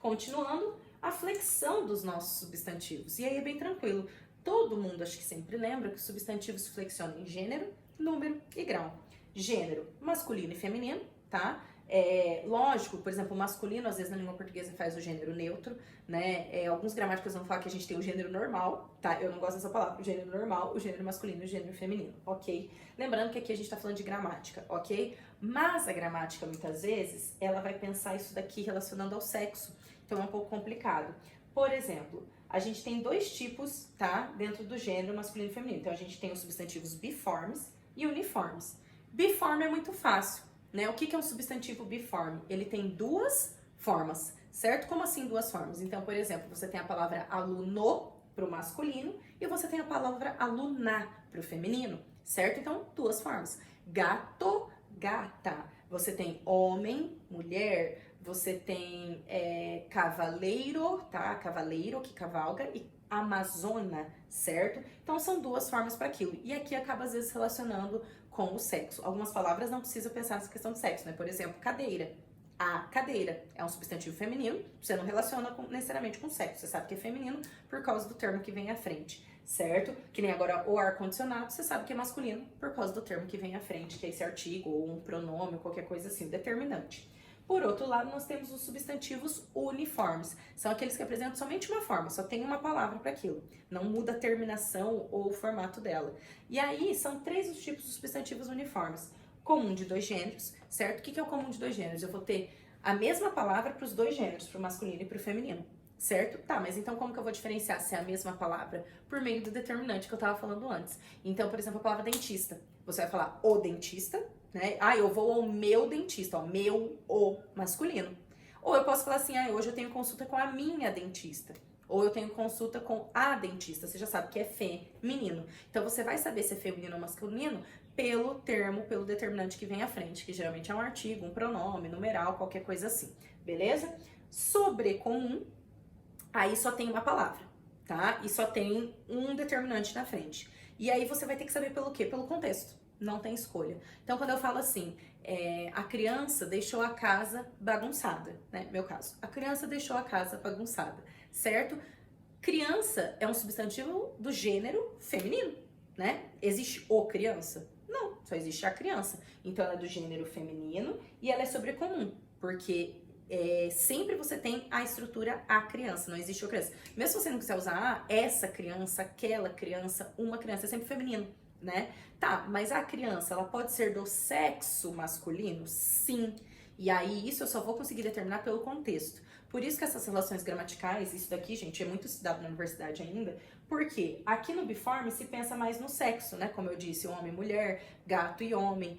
Continuando, a flexão dos nossos substantivos. E aí é bem tranquilo. Todo mundo acho que sempre lembra que os substantivos flexionam em gênero, número e grau. Gênero, masculino e feminino, tá? Lógico, por exemplo, o masculino, às vezes na língua portuguesa faz o gênero neutro, né? Alguns gramáticos vão falar que a gente tem o gênero normal, tá? Eu não gosto dessa palavra, o gênero normal, o gênero masculino e o gênero feminino, ok? Lembrando que aqui a gente tá falando de gramática, ok? Mas a gramática, muitas vezes, ela vai pensar isso daqui relacionando ao sexo, então é um pouco complicado. Por exemplo, a gente tem dois tipos, tá? Dentro do gênero masculino e feminino. Então a gente tem os substantivos biformes e uniformes. Biforme é muito fácil, né? O que é um substantivo biforme? Ele tem duas formas, certo? Como assim duas formas? Então, por exemplo, você tem a palavra aluno para o masculino e você tem a palavra aluna para o feminino, certo? Então, duas formas. Gato, gata. Você tem homem, mulher. Você tem cavaleiro, tá? Cavaleiro que cavalga e amazona, certo? Então são duas formas para aquilo. E aqui acaba às vezes relacionando com o sexo. Algumas palavras não precisam pensar nessa questão de sexo, né? Por exemplo, cadeira. A cadeira é um substantivo feminino, você não relaciona necessariamente com sexo, você sabe que é feminino por causa do termo que vem à frente, certo? Que nem agora o ar-condicionado, você sabe que é masculino por causa do termo que vem à frente, que é esse artigo ou um pronome, qualquer coisa assim, determinante. Por outro lado, nós temos os substantivos uniformes. São aqueles que apresentam somente uma forma, só tem uma palavra para aquilo. Não muda a terminação ou o formato dela. E aí, são três os tipos de substantivos uniformes. Comum de dois gêneros, certo? O que é o comum de dois gêneros? Eu vou ter a mesma palavra para os dois gêneros, para o masculino e para o feminino, certo? Tá, mas então como que eu vou diferenciar se é a mesma palavra? Por meio do determinante que eu estava falando antes. Então, por exemplo, a palavra dentista. Você vai falar o dentista, né? Eu vou ao meu dentista, ó, meu, o, masculino. Ou eu posso falar assim, hoje eu tenho consulta com a minha dentista. Ou eu tenho consulta com a dentista, você já sabe que é feminino. Então você vai saber se é feminino ou masculino pelo termo, pelo determinante que vem à frente, que geralmente é um artigo, um pronome, numeral, qualquer coisa assim, beleza? Sobrecomum, aí só tem uma palavra, tá? E só tem um determinante na frente. E aí você vai ter que saber pelo quê? Pelo contexto. Não tem escolha. Então, quando eu falo assim, a criança deixou a casa bagunçada, né? Meu caso, a criança deixou a casa bagunçada, certo? Criança é um substantivo do gênero feminino, né? Existe o criança? Não, só existe a criança. Então, ela é do gênero feminino e ela é sobrecomum, porque sempre você tem a estrutura a criança, não existe o criança. Mesmo se você não quiser usar essa criança, aquela criança, uma criança, é sempre feminino, né? Tá, mas a criança, ela pode ser do sexo masculino? Sim. E aí, isso eu só vou conseguir determinar pelo contexto. Por isso que essas relações gramaticais, isso daqui, gente, é muito estudado na universidade ainda, porque aqui no biforme se pensa mais no sexo, né? Como eu disse, homem e mulher, gato e homem,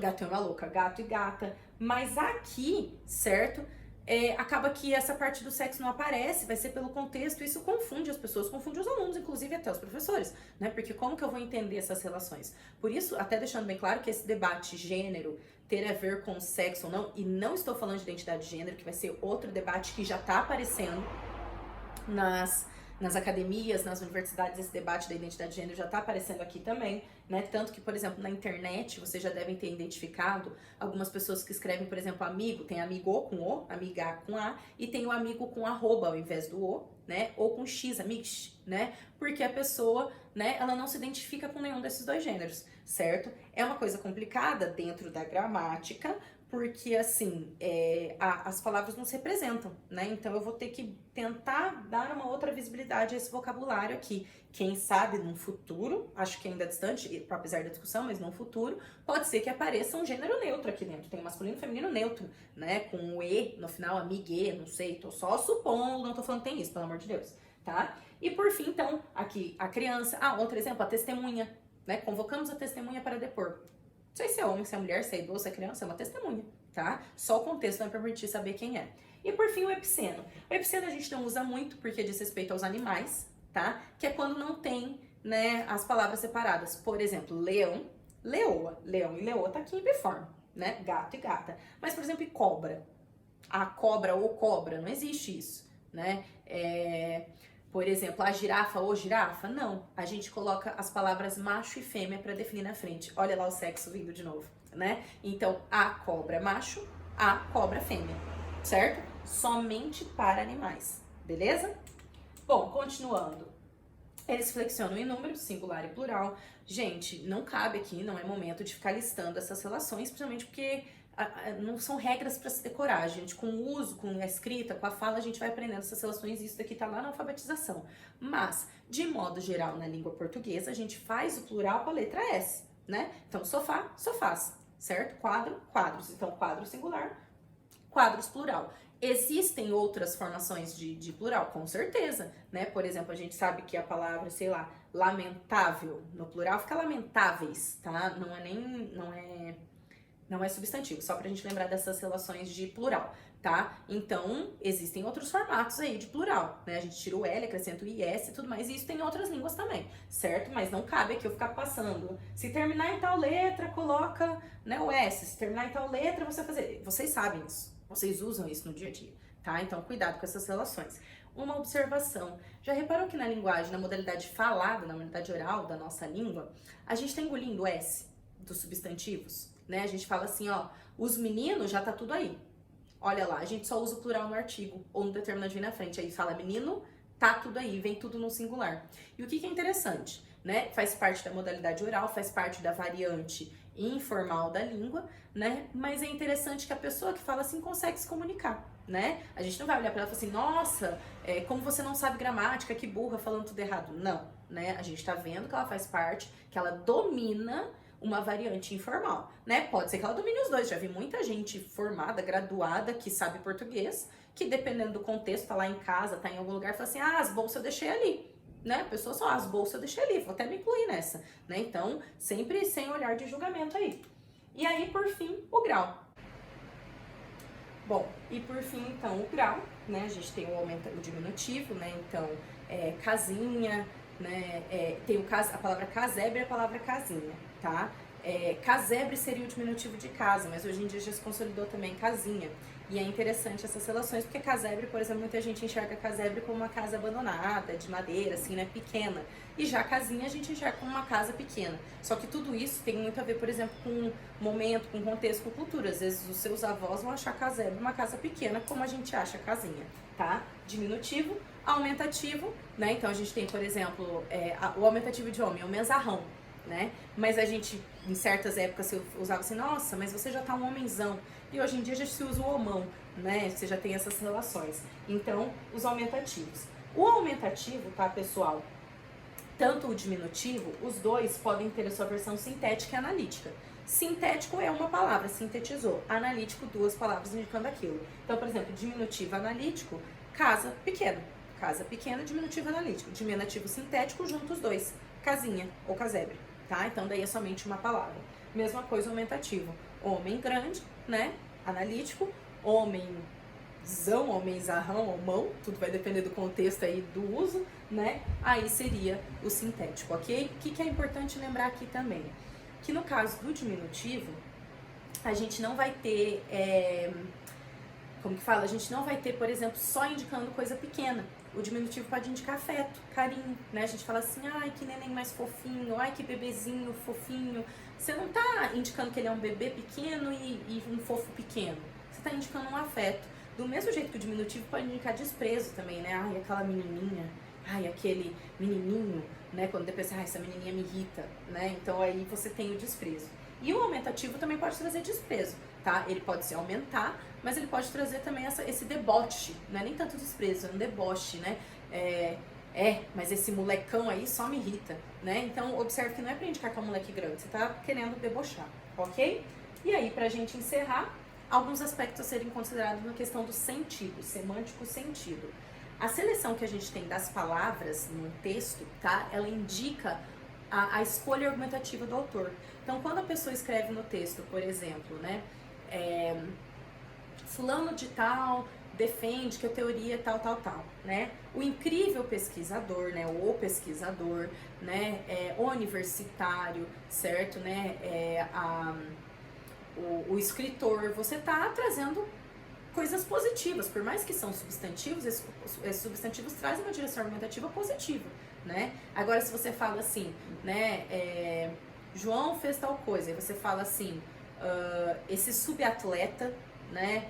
gato e uma louca, gato e gata. Mas aqui, certo? Acaba que essa parte do sexo não aparece, vai ser pelo contexto, isso confunde as pessoas, confunde os alunos, inclusive até os professores, né? Porque como que eu vou entender essas relações? Por isso, até deixando bem claro que esse debate gênero ter a ver com sexo ou não, e não estou falando de identidade de gênero, que vai ser outro debate que já tá aparecendo nas academias, nas universidades, esse debate da identidade de gênero já tá aparecendo aqui também, né? Tanto que, por exemplo, na internet, vocês já devem ter identificado algumas pessoas que escrevem, por exemplo, amigo, tem amigo com o, amiga com a, e tem o amigo com arroba ao invés do o, né? Ou com x, amigos, né? Porque a pessoa, né, ela não se identifica com nenhum desses dois gêneros, certo? É uma coisa complicada dentro da gramática, porque, assim, as palavras não se representam, né? Então, eu vou ter que tentar dar uma outra visibilidade a esse vocabulário aqui. Quem sabe, num futuro, acho que ainda é distante, apesar da discussão, mas num futuro, pode ser que apareça um gênero neutro aqui dentro. Tem masculino e feminino neutro, né? Com o E no final, amigue, não sei, tô só supondo, não tô falando que tem isso, pelo amor de Deus, tá? E, por fim, então, aqui, a criança... outro exemplo, a testemunha, né? Convocamos a testemunha para depor. Não sei se é homem, se é mulher, se é idoso, se é criança, é uma testemunha, tá? Só o contexto vai permitir saber quem é. E por fim, o epiceno. O epiceno a gente não usa muito porque diz respeito aos animais, tá? Que é quando não tem, né, as palavras separadas. Por exemplo, leão, leoa. Leão e leoa tá aqui em biforme, né? Gato e gata. Mas, por exemplo, e cobra. A cobra ou cobra, não existe isso, né? Por exemplo, a girafa ou girafa? Não. A gente coloca as palavras macho e fêmea para definir na frente. Olha lá o sexo vindo de novo, né? Então, a cobra macho, a cobra fêmea, certo? somente para animais, beleza? Bom, continuando. Eles flexionam em número, singular e plural. Gente, não cabe aqui, não é momento de ficar listando essas relações, principalmente porque não são regras para se decorar, gente. Com o uso, com a escrita, com a fala, a gente vai aprendendo essas relações e isso daqui tá lá na alfabetização. Mas, de modo geral, na língua portuguesa, a gente faz o plural com a letra S, né? Então, sofá, sofás, certo? Quadro, quadros. Então, quadro singular, quadros plural. Existem outras formações de plural? Com certeza, né? Por exemplo, a gente sabe que a palavra, sei lá, lamentável, no plural fica lamentáveis, tá? Não é substantivo, só pra gente lembrar dessas relações de plural, tá? Então, existem outros formatos aí de plural, né? A gente tira o L, acrescenta o IS e tudo mais, e isso tem em outras línguas também, certo? Mas não cabe aqui eu ficar passando. Se terminar em tal letra, coloca, né, o S. Se terminar em tal letra, você vai fazer. Vocês sabem isso, vocês usam isso no dia a dia, tá? Então, cuidado com essas relações. Uma observação. Já reparou que na linguagem, na modalidade falada, na modalidade oral da nossa língua, a gente tá engolindo o S dos substantivos? Né? A gente fala assim, ó, os meninos já tá tudo aí. Olha lá, a gente só usa o plural no artigo ou no determinativo na frente. Aí fala menino, tá tudo aí, vem tudo no singular. E o que é interessante, né? Faz parte da modalidade oral, faz parte da variante informal da língua, né? Mas é interessante que a pessoa que fala assim consegue se comunicar, né? A gente não vai olhar pra ela e falar assim, nossa, como você não sabe gramática, que burra, falando tudo errado. Não, né? A gente tá vendo que ela faz parte, que ela domina uma variante informal, né? Pode ser que ela domine os dois. Já vi muita gente formada, graduada, que sabe português, que dependendo do contexto, tá lá em casa, tá em algum lugar, fala assim, as bolsas eu deixei ali, né? A pessoa só, as bolsas eu deixei ali, vou até me incluir nessa, né? Então, sempre sem olhar de julgamento aí. E aí, por fim, o grau. Bom, e por fim, então, o grau, né? A gente tem o diminutivo, né? Então, casinha, né? Tem a palavra casebre e a palavra casinha, tá? Casebre seria o diminutivo de casa, mas hoje em dia já se consolidou também casinha. E é interessante essas relações, porque casebre, por exemplo, muita gente enxerga casebre como uma casa abandonada, de madeira, assim, né, pequena. E já casinha a gente enxerga como uma casa pequena. Só que tudo isso tem muito a ver, por exemplo, com momento, com contexto, com cultura. Às vezes os seus avós vão achar casebre uma casa pequena, como a gente acha casinha, tá? Diminutivo, aumentativo, né? Então a gente tem, por exemplo, o aumentativo de homem é o menzarrão, né? Mas a gente, em certas épocas, se usava assim, nossa, mas você já tá um homenzão. E hoje em dia já se usa o homão, né? Você já tem essas relações. Então, os aumentativos. O aumentativo, tá, pessoal? Tanto o diminutivo, os dois podem ter a sua versão sintética e analítica. Sintético é uma palavra, sintetizou. Analítico, duas palavras indicando aquilo. Então, por exemplo, diminutivo analítico, casa pequena. Casa pequena, diminutivo analítico. Diminutivo sintético, junto os dois. Casinha ou casebre, tá? Então, daí é somente uma palavra. Mesma coisa, aumentativo. Homem grande, né? Analítico. Homenzão, homenzarrão, homão. Tudo vai depender do contexto aí do uso, né? Aí seria o sintético, ok? O que é importante lembrar aqui também? Que no caso do diminutivo, a gente não vai ter... como que fala? A gente não vai ter, por exemplo, só indicando coisa pequena. O diminutivo pode indicar afeto, carinho, né? A gente fala assim, ai, que neném mais fofinho, ai, que bebezinho fofinho. Você não tá indicando que ele é um bebê pequeno e um fofo pequeno. Você tá indicando um afeto. Do mesmo jeito que o diminutivo pode indicar desprezo também, né? Ai, aquela menininha, ai, aquele menininho, né? Quando depois, ai, essa menininha me irrita, né? Então aí você tem o desprezo. E o aumentativo também pode trazer desprezo, tá? Ele pode se aumentar, mas ele pode trazer também esse deboche, não é nem tanto desprezo, é um deboche, né? Mas esse molecão aí só me irrita, né? Então, observe que não é pra indicar que é um moleque grande, você tá querendo debochar, ok? E aí, pra gente encerrar, alguns aspectos a serem considerados na questão do sentido, semântico sentido. A seleção que a gente tem das palavras no texto, tá? Ela indica a escolha argumentativa do autor. Então, quando a pessoa escreve no texto, por exemplo, né? Fulano de tal defende que a teoria é tal, tal, tal, né? O incrível pesquisador, né? O pesquisador, né? O universitário, certo, né? O escritor, você tá trazendo coisas positivas, por mais que são substantivos, esses substantivos trazem uma direção argumentativa positiva, né? Agora, se você fala assim, né? João fez tal coisa, e você fala assim, esse subatleta, né?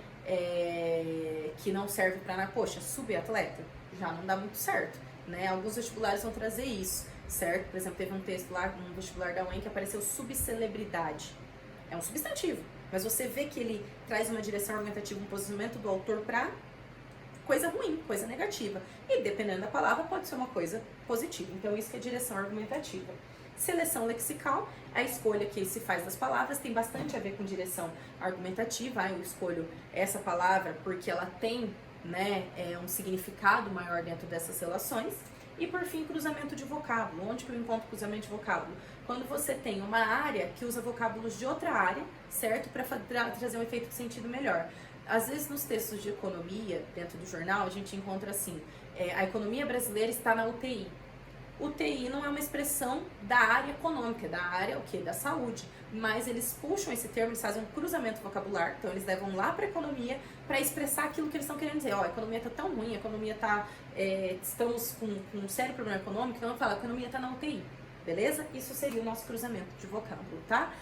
que não serve para, poxa, subatleta, já não dá muito certo, né? Alguns vestibulares vão trazer isso, certo? Por exemplo, teve um texto lá, um vestibular da UEM, que apareceu subcelebridade. É um substantivo, mas você vê que ele traz uma direção argumentativa, um posicionamento do autor para coisa ruim, coisa negativa. E dependendo da palavra, pode ser uma coisa positiva. Então, isso que é direção argumentativa. Seleção lexical, a escolha que se faz das palavras, tem bastante a ver com direção argumentativa. Eu escolho essa palavra porque ela tem, né, um significado maior dentro dessas relações. E por fim, cruzamento de vocábulo. Onde que eu encontro cruzamento de vocábulo? Quando você tem uma área que usa vocábulos de outra área, certo? Para trazer um efeito de sentido melhor. Às vezes nos textos de economia, dentro do jornal, a gente encontra assim, a economia brasileira está na UTI. UTI não é uma expressão da área econômica, da área o quê? Da saúde, mas eles puxam esse termo, eles fazem um cruzamento vocabular, então eles levam lá para a economia para expressar aquilo que eles estão querendo dizer. Ó, a economia está tão ruim, a economia está, estamos com um sério problema econômico, então eu falo, a economia está na UTI, beleza? Isso seria o nosso cruzamento de vocábulo, tá?